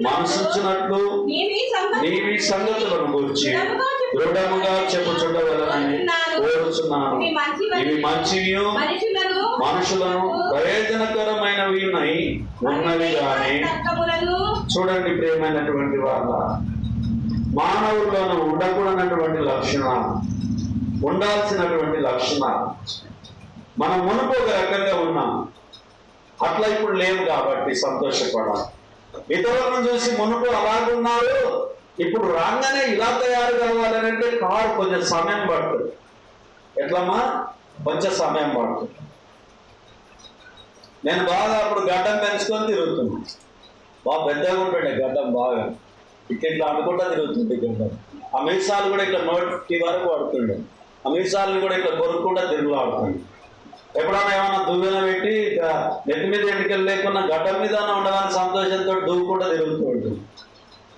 మనసుంచినట్లు నీవి సంగతులను గురించి దృఢముగా చెప్పుచుండవలనని కోరుచున్నాను. ఇవి మంచివి మనుషులను ప్రయోజనకరమైనవి ఉన్నవి కానీ. చూడండి ప్రియమైనటువంటి వాళ్ళ, మానవుల్లోనూ ఉండకూడనటువంటి లక్షణాలు, ఉండాల్సినటువంటి లక్షణాలు. మనం మునుపు ఒక రకంగా ఉన్నాం, అట్లా ఇప్పుడు లేవు కాబట్టి సంతోషపడాలి. ఇతరులను చూసి మునుపు అలాగున్నారు, ఇప్పుడు రాగానే ఇలా తయారు కావాలంటే కారు కొంచెం సమయం పడుతుంది. ఎట్లమ్మా? కొంచెం సమయం పడుతుంది. నేను బాగా అప్పుడు గడ్డం పెంచుకొని తిరుగుతున్నాను. బాగా పెద్దగా ఉంటాడు గడ్డం, బాగా ఇట్లా అనుకుంటా తిరుగుతుంది గడ్డం. ఆ మీసాలు కూడా ఇట్లా నోటి వరకు పడుతుండే, ఆ మీసాలను కూడా ఇట్లా కొరుక్కుంటా తిరుగులాడుతుంది. ఎప్పుడన్నా ఏమన్నా దువ్వెన పెట్టి నెత్తి మీద ఎంటికలు లేకున్నా గడ్డం మీద ఉండడానికి సంతోషంతో దూకుంటా తిరుగుతూ ఉంటుంది.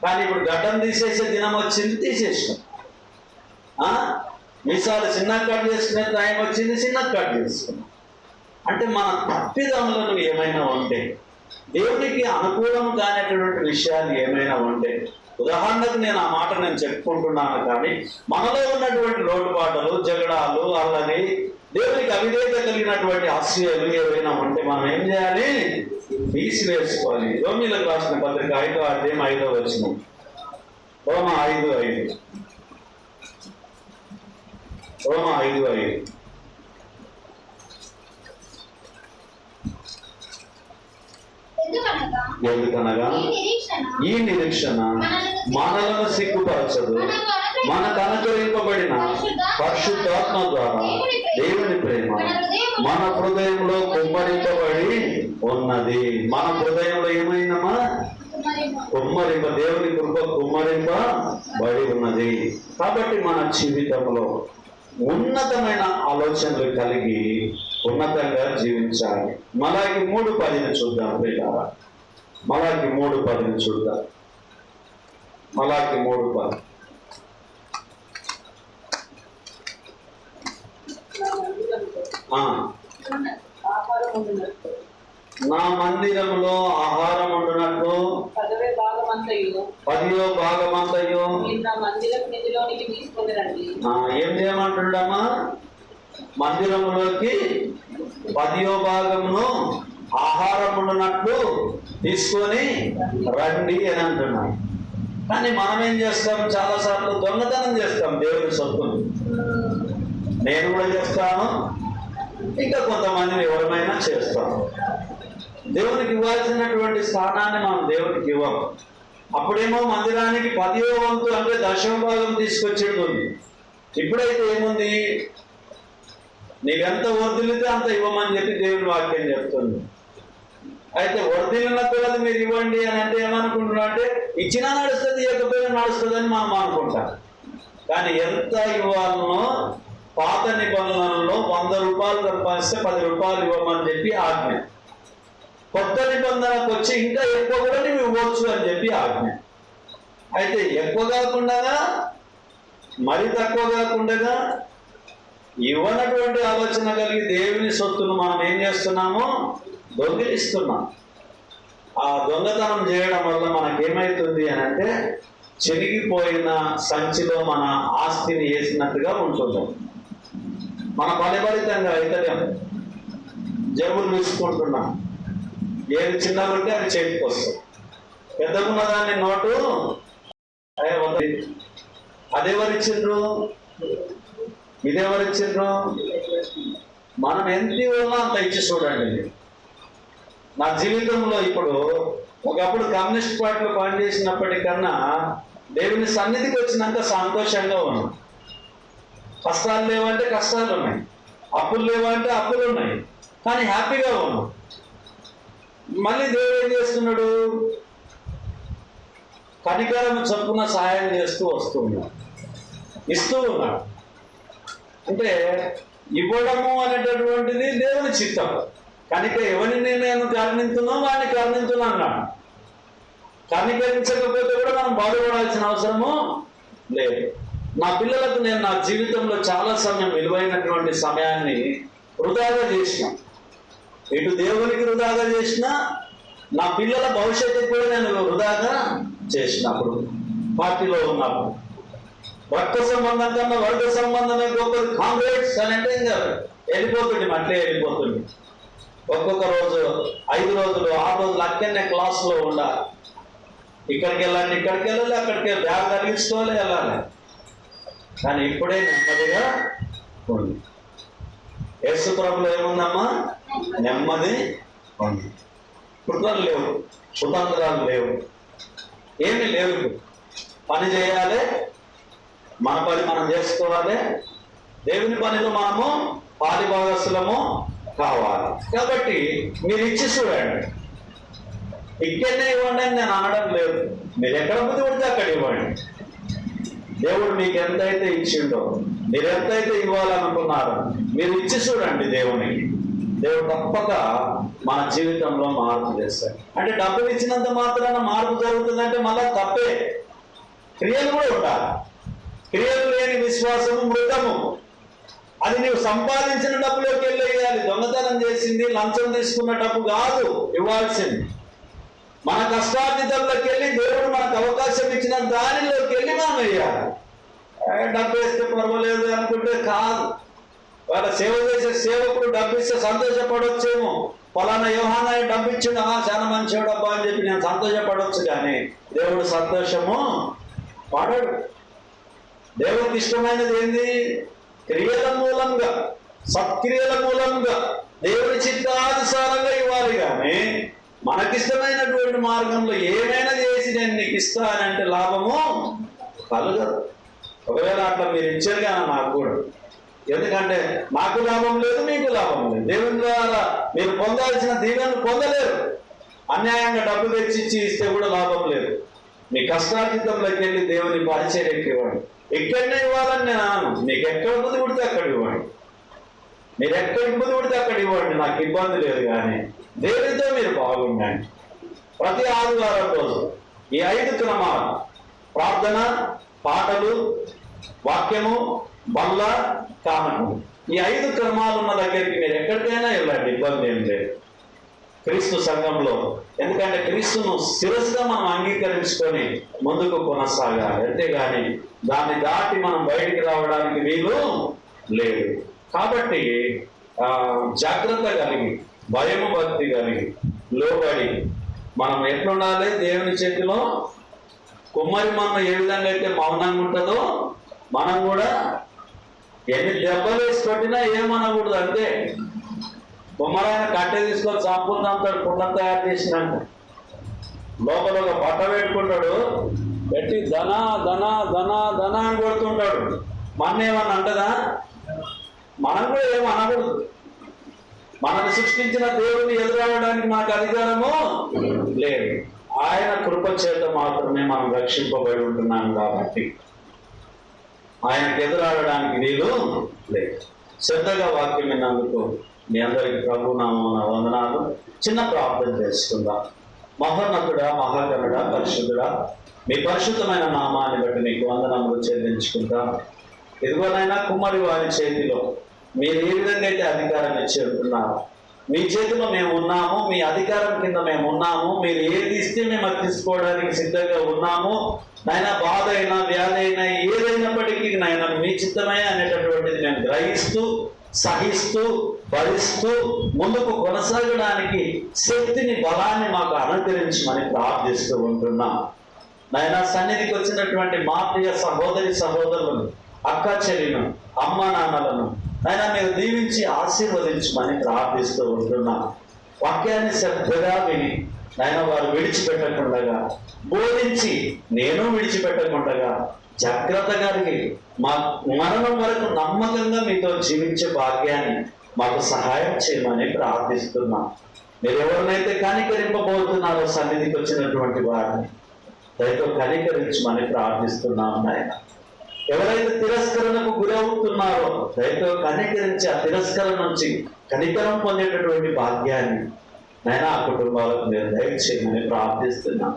కానీ ఇప్పుడు గడ్డం తీసేసే దినం వచ్చింది, తీసేసాం. మీసాలు చిన్న కట్ చేసుకునే టైం వచ్చింది, చిన్న కట్ చేసుకున్నాం. అంటే మన తప్పిదములను ఏమైనా ఉంటే, దేవునికి అనుకూలం కానిటువంటి విషయాలు ఏమైనా ఉంటే, ఉదాహరణకు నేను ఆ మాట చెప్పుకుంటున్నాను. కానీ మనలో ఉన్నటువంటి లోటుపాటలు, జగడాలు, అల్లరి, దేవునికి అవిధేయత కలిగినటువంటి ఆశ్రయాలు ఏవైనా ఉంటే మనం ఏం చేయాలి? తీసివేసుకోవాలి. రోమీలకు రాసిన పత్రిక 5వ అధ్యాయం 5వ వచనం. రోమ 5:5. రోమ 5:5. ఎందుకనగా ఈ నిరీక్షణ మనలను సిగ్గుపరచదు, మనకు అనుగ్రహింపబడిన పరిశుద్ధాత్మ ద్వారా దేవుని ప్రేమ మన హృదయంలో కుమ్మరింపబడి ఉన్నది. మన హృదయంలో ఏమైందమ్మా? కుమ్మరింప, దేవుని కృప కుమ్మరింపబడి ఉన్నది. కాబట్టి మన జీవితంలో ఉన్నతమైన ఆలోచనలు కలిగి ఉన్నతంగా జీవించాలి. మలాకి 3:10 చూద్దాం ప్రియులారా. మలాకి 3:10 చూద్దాం. మలాకి 3:10. నా మందిరంలో ఆహారం ఉండునట్లు 10వ భాగమంతయు ఏం చేయమంటున్నామా? మందిరంలోకి 10వ భాగమును ఆహారం ఉండునట్లు తీసుకొని రండి అని అంటున్నాం. కానీ మనం ఏం చేస్తాం? చాలాసార్లు దొంగతనం చేస్తాం దేవుని సొత్తును. నేను కూడా చేస్తాను, ఇంకా కొంతమంది ఎవరైనా చేస్తాం. దేవునికి ఇవ్వాల్సినటువంటి స్థానాన్ని మనం దేవునికి ఇవ్వం. అప్పుడేమో మందిరానికి 10వ వంతు అంటే 10వ భాగం తీసుకొచ్చేది ఉంది. ఇప్పుడైతే ఏముంది? నీకెంత వర్ధిల్లితే అంత ఇవ్వమని చెప్పి దేవుని వాక్యం చెప్తుంది. అయితే వర్ధిల్లిన కొలది మీరు ఇవ్వండి అని అంటే ఏమనుకుంటున్నా అంటే ఇచ్చినా నడుస్తుంది, ఇవ్వకపోయినా నడుస్తుంది అని మనం అనుకుంటాం. కానీ ఎంత ఇవ్వాలనో పాత నిబంధనలో 100 రూపాయలు సంపాదిస్తే 10 రూపాయలు ఇవ్వమని చెప్పి ఆజ్ఞ. కొత్త నిబంధనకు వచ్చి ఇంకా ఎక్కువ కూడా నువ్వు ఇవ్వచ్చు అని చెప్పి ఆజ్ఞ. అయితే ఎక్కువ కాకుండా మరి తక్కువ కాకుండా ఇవ్వనటువంటి ఆలోచన కలిగి దేవుని సొత్తును మనం ఏం చేస్తున్నామో దొంగిలిస్తున్నాం. ఆ దొంగతనం చేయడం వల్ల మనకేమవుతుంది అని అంటే చెరిగిపోయిన సంచిలో మన ఆస్తిని వేసినట్టుగా ఉంటున్నాం. మన బలభరితంగా అయితే జేబులు తీసుకుంటున్నాం. ఏది చిన్నగా ఉంటే అది చేతికి వస్తుంది. పెద్దకున్న దాన్ని నోటు అదెవరిచ్చిండ్రు, ఇదెవరిచ్చిండ్రు? మనం ఎంత ఇవ్వాలో అంత ఇచ్చి చూడండి. నా జీవితంలో ఇప్పుడు ఒకప్పుడు కమ్యూనిస్ట్ పార్టీలో పనిచేసినప్పటికన్నా దేవుని సన్నిధికి వచ్చినాక సంతోషంగా ఉన్నాం. కష్టాలు లేవంటే కష్టాలు ఉన్నాయి, అప్పులు లేవంటే అప్పులు ఉన్నాయి, కానీ హ్యాపీగా ఉన్నాం. మళ్ళీ దేవుడు ఏం చేస్తున్నాడు? కనికరం చొప్పున సహాయం చేస్తూ వస్తూ ఉన్నాడు, ఇస్తూ ఉన్నాడు. అంటే ఇవ్వడము అనేటటువంటిది దేవుని చిత్తం. కనుక ఎవరిని నేను కరుణించునో వాడిని కరుణించును అన్నాడు. కనికరించకపోతే కూడా మనం బాధపడాల్సిన అవసరము లేదు. నా పిల్లలకు నేను నా జీవితంలో చాలా సమయం, విలువైనటువంటి సమయాన్ని వృధాగా చేసిన. ఇటు దేవునికి వృధాగా చేసిన, నా పిల్లల భవిష్యత్తుకు కూడా నేను వృధాగా చేసినప్పుడు, పార్టీలో ఉన్నప్పుడు రక్త సంబంధం కన్నా వర్గ సంబంధమే గొప్పది. కాంగ్రెస్ అని అంటే ఇంకా వెళ్ళిపోతుంది, అట్లే వెళ్ళిపోతుంది. ఒక్కొక్క రోజు 5 రోజులు 6 రోజులు అక్కడనే క్లాసులో ఉండాలి. ఇక్కడికి వెళ్ళాలి, ఇక్కడికి వెళ్ళాలి, అక్కడికి బ్యాగ్ తగిలించుకోవాలి, వెళ్ళాలి. కానీ ఇప్పుడే నెమ్మదిగా ఉంది. యేసు ప్రభులో ఏముందమ్మా? నెమ్మది ఉంది. కుట్రలు లేవు, కుతంత్రాలు లేవు, ఏమీ లేవు. పని చేయాలి, మన పని మనం చేసుకోవాలి, దేవుని పనిలో మనము పాలిభాగస్తులము కావాలి. కాబట్టి మీరు ఇచ్చి చూడండి. ఇక్కడనే ఇవ్వండి అని నేను అనడం లేదు, మీరు ఎక్కడ బుద్ధి పడితే అక్కడ ఇవ్వండి. దేవుడు మీకు ఎంతైతే ఇచ్చిండో, మీరు ఎంతైతే ఇవ్వాలనుకున్నారో మీరు ఇచ్చి చూడండి దేవునికి. దేవుడు తప్పక మన జీవితంలో మార్పు చేస్తాడు. అంటే డబ్బులు ఇచ్చినంత మాత్రాన మార్పు జరుగుతుందంటే మళ్ళా తప్పే. క్రియలు కూడా ఉండాలి. క్రియలు లేని విశ్వాసము మృతము. అది నీవు సంపాదించిన డబ్బులోకి వెళ్ళేయాలి. దొంగతనం చేసింది, లంచం తీసుకున్న డబ్బు కాదు ఇవ్వాల్సింది. మన కష్టార్జితంలోకి వెళ్ళి దేవుడు మనకు అవకాశం ఇచ్చిన దానిలోకి వెళ్ళి మనం వేయాలి. డబ్బు వేస్తే పర్వాలేదు అనుకుంటే కాదు. వాళ్ళ సేవ చేసే సేవకుడు డబ్బు ఇస్తే సంతోషపడవచ్చేమో. ఫలానా యోహానాన్ని డబ్బు ఇచ్చిండు, చాలా మంచివాడు అబ్బా అని చెప్పి నేను సంతోషపడవచ్చు. కానీ దేవుడు సంతోషము పడడు. దేవుడికి ఇష్టమైనది ఏంది? క్రియల మూలంగా, సత్క్రియల మూలంగా దేవుడి చిత్తానుసారంగా ఇవ్వాలి. కానీ మనకిష్టమైనటువంటి మార్గంలో ఏమైనా చేసి నేను నీకు ఇస్తానంటే లాభము కలగదు. ఒకవేళ అట్లా మీరు ఇచ్చారు కానీ నాకు కూడా, ఎందుకంటే నాకు లాభం లేదు, మీకు లాభం లేదు. దేవుని ద్వారా మీరు పొందాల్సిన దీవెనలు పొందలేరు. అన్యాయంగా డబ్బు తెచ్చి ఇస్తే కూడా లాభం లేదు. మీ కష్టార్జితంలోకి వెళ్ళి దేవుని పరిచర్యకి ఇవ్వండి. ఇక్కడనే ఇవ్వాలని నేను అన్నాను. మీకు ఎక్కడ బుద్ధి పుడితే అక్కడ ఇవ్వండి, మీరు ఎక్కడికి బుద్ధి పుడితే అక్కడ ఇవ్వండి, నాకు ఇబ్బంది లేదు. కానీ దేవునితో మీరు బాగుండండి. ప్రతి ఆదివారం రోజు ఈ 5 క్రమాలు, ప్రార్థన, పాటలు, వాక్యము, బల్ల, కామకము, ఈ 5 క్రమాలు ఉన్న దగ్గరికి మీరు ఎక్కడికైనా వెళ్ళండి, ఇబ్బంది ఏం లేదు క్రీస్తు సంఘంలో. ఎందుకంటే క్రీస్తును శిరస్సుగా మనం అంగీకరించుకొని ముందుకు కొనసాగాలి. అంతేగాని దాన్ని దాటి మనం బయటికి రావడానికి వీలు లేదు. కాబట్టి జాగ్రత్త కలిగి, భయము భక్తి కలిగి, లోబడి మనం ఎట్లుండాలి? దేవుని చేతిలో కుమ్మరి మమ్మ ఏ విధంగా అయితే మౌనంగా ఉంటుందో మనం కూడా ఎన్ని దెబ్బలు వేసి కొట్టినా ఏమనకూడదు. అంతే. కుమ్మరాయన కట్టె తీసుకొని చంపుతాడు, కుండ తయారు చేసినాక లోపల ఒక బట్ట పెట్టుకుంటాడు, పెట్టి ధన ధన ధన ధన అని కొడుతుంటాడు. మన ఏమన్నా అంటదా? మనం కూడా ఏమనకూడదు. మనల్ని సృష్టించిన దేవుడిని ఎదురవడానికి మనకు అధికారము లేదు. ఆయన కృప చేత మాత్రమే మనం రక్షింపబడి ఉంటున్నాం. కాబట్టి ఆయనకు ఎదురాడడానికి వీలు లేదు. శ్రద్ధగా వాక్యం విన్నందుకు మీ అందరికి ప్రభునామమున వందనాలు. చిన్న ప్రార్థన చేసుకుందాం. మహోన్నతుడా, మహాగణుడా, పరిశుద్ధుడా, మీ పరిశుద్ధమైన నామాన్ని బట్టి మీకు వందనములు చెల్లించుకుంటాం. ఇదిగోనైనా కుమ్మరి వారి చేతిలో మీరు ఏ విధంగా అయితే అధికారం ఇచ్చి ఉంటున్నారు, మీ చేతిలో మేము ఉన్నాము, మీ అధికారం కింద మేము ఉన్నాము. మీరు ఏది ఇస్తే మేము అది తీసుకోవడానికి సిద్ధంగా ఉన్నాము. నాయన బాధ అయినా, వ్యాధి అయినా, ఏదైనప్పటికీ నాయన మీ చిత్తమే అనేటటువంటిది మేము గ్రహిస్తూ, సహిస్తూ, భరిస్తూ ముందుకు కొనసాగడానికి శక్తిని, బలాన్ని మాకు అనుగ్రహించమని ప్రార్థిస్తూ ఉంటున్నాం. నాయన సన్నిధికి వచ్చినటువంటి మా ప్రియ సహోదరి సహోదరులను, అక్క చెల్లిను, అమ్మ నాన్నలను నాయన మీరు దీవించి ఆశీర్వదించమని ప్రార్థిస్తూ ఉంటున్నాం. వాక్యాన్ని శ్రద్ధగా విని నాయన వారు విడిచిపెట్టకుండగా, బోధించి నేను విడిచిపెట్టకుండగా జాగ్రత్త కలిగి మా మరణం వరకు నమ్మకంగా మీతో జీవించే భాగ్యాన్ని మాకు సహాయం చేయమని ప్రార్థిస్తున్నాం. మీరు ఎవరినైతే కనికరింపబోతున్నారో సన్నిధికి వచ్చినటువంటి వారిని దయతో కనికరించమని ప్రార్థిస్తున్నాం నాయన. ఎవరైతే తిరస్కరణకు గురవుతున్నారో దయతో కనికరించి ఆ తిరస్కరణ నుంచి కనికరం పొందేటటువంటి భాగ్యాన్ని నాయన ఆ కుటుంబాలకు మీరు దయచేయమని ప్రార్థిస్తున్నాం.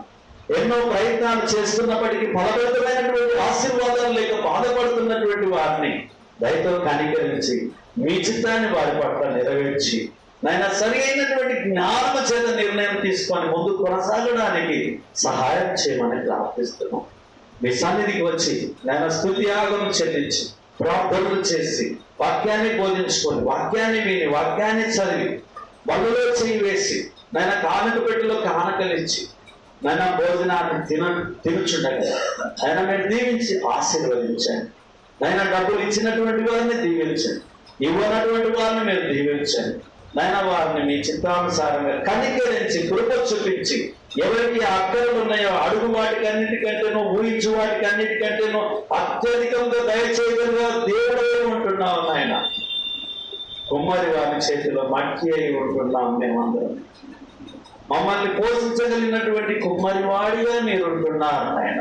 ఎన్నో ప్రయత్నాలు చేస్తున్నప్పటికీ ఫలవంతమైనటువంటి ఆశీర్వాదాలు లేక బాధపడుతున్నటువంటి వారిని దయతో కనికరించి మీ చిత్తాన్ని వారి పట్ల నెరవేర్చి నాయన సరి అయినటువంటి జ్ఞానము చేత నిర్ణయం తీసుకొని ముందు కొనసాగడానికి సహాయం చేయమని ప్రార్థిస్తున్నాం. మీ సన్నిధికి వచ్చి నాయన స్తుతియాగం చెల్లించి ప్రార్థనలు చేసి వాక్యాన్ని బోధించుకొని వాక్యాన్ని విని వాక్యాన్ని చదివి బళ్ళలో చేయి వేసి నాయన కానుక పెట్టెలో కానుకలిచ్చి నాయన భోజనాన్ని తినుచుండగా ఆయన మీరు దీవించి ఆశీర్వదించండి. నాయన డబ్బులు ఇచ్చినటువంటి వారిని దీవించండి, ఇవ్వనటువంటి వారిని మీరు దీవించండి. నాయన వారిని మీ చిత్తానుసారంగా కనికరించి కృప చూపించి ఎవరికి అక్కరలు ఉన్నాయో అడుగు వాటికి అన్నిటికంటేనో ఊహించు వాటికి అన్నిటికంటేనో అత్యధికంగా దయచేయగలిగా దేవుడే ఉంటున్నాం. నాయన కుమ్మరి వారి చేతిలో మట్టి అయి ఉంటున్నాం. మేమందరం మమ్మల్ని పోషించగలిగినటువంటి కుమ్మరి వాడిగా మీరు ఉంటున్నారు. నాయన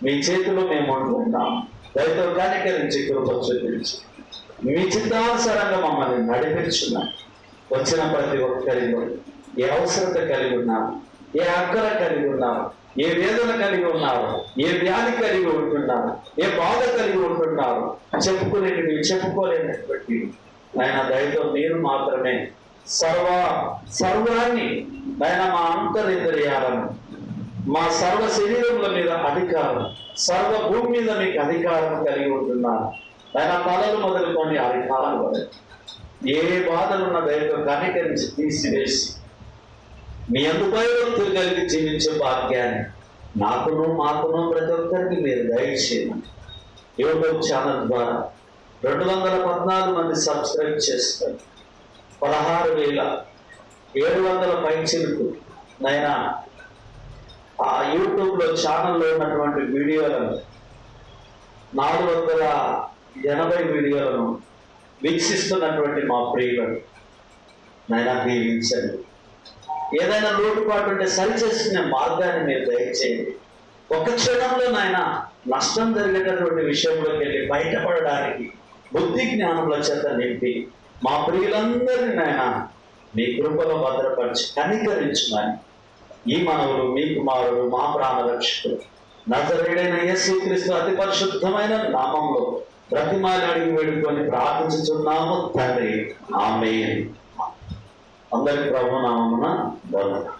మీ చేతిలో మేము ఉంటున్నాం. దయతో కనికరించి కృప చూపించి మీ చిత్తానుసారంగా మమ్మల్ని నడిపించున్నాం. వచ్చిన ప్రతి ఒక్కరిలో ఏ అవసరత కలిగి ఉన్నారు, ఏ అక్కర కలిగి ఉన్నారు, ఏ వేదన కలిగి ఉన్నారు, ఏ వ్యాధి కలిగి ఉంటున్నారు, ఏ బాధ కలిగి ఉంటున్నారు, చెప్పుకునేటివి చెప్పుకోలేనటువంటి ఆయన దయతో మీరు మాత్రమే సర్వాన్ని ఆయన మా అంతరింద్రియాలను మా సర్వ శరీరముల మీద అధికారం, సర్వ భూమి మీద మీకు అధికారం కలిగి ఉంటున్నారు. ఆయన తలలు మొదలుకొని అధికారాలు వరకు ఏ బాధలున్న దయతో కనికరించి తీసివేసి మీ అందుపైవక్తులు కలిగి జీవించే భాగ్యాన్ని నాకును మాకును ప్రతి ఒక్కరికి మీరు దయచేయండి. యూట్యూబ్ ఛానల్ ద్వారా 214 మంది సబ్స్క్రైబ్ చేస్తారు. 16,700 పైచిలకు నైనా ఆ యూట్యూబ్లో ఛానల్లో ఉన్నటువంటి వీడియోలను 480 వీడియోలను వీక్షిస్తున్నటువంటి మా ప్రియులను నాయన దీవించండి. ఏదైనా లోటుపాటు ఉంటే సరిచేసుకునే మార్గాన్ని మీరు దయచేయండి. ఒక క్షణంలో నాయన నష్టం జరిగేటటువంటి విషయంలోకి వెళ్ళి బయటపడడానికి బుద్ధి జ్ఞానముల చేత నింపి మా ప్రియులందరినీ నాయన మీ కృపలో భద్రపరిచి కనికరించుమని ఈ మనవులు మీ కుమారుడు మా ప్రాణరక్షకుడు నజరేయుడైన యేసుక్రీస్తు అతి పరిశుద్ధమైన నామంలో ప్రతిమాలు అడిగి వేడుకొని ప్రార్థించుచున్నాము తండ్రి. ఆమేన్. అందరికి ప్రభు నామమున వందనాలు.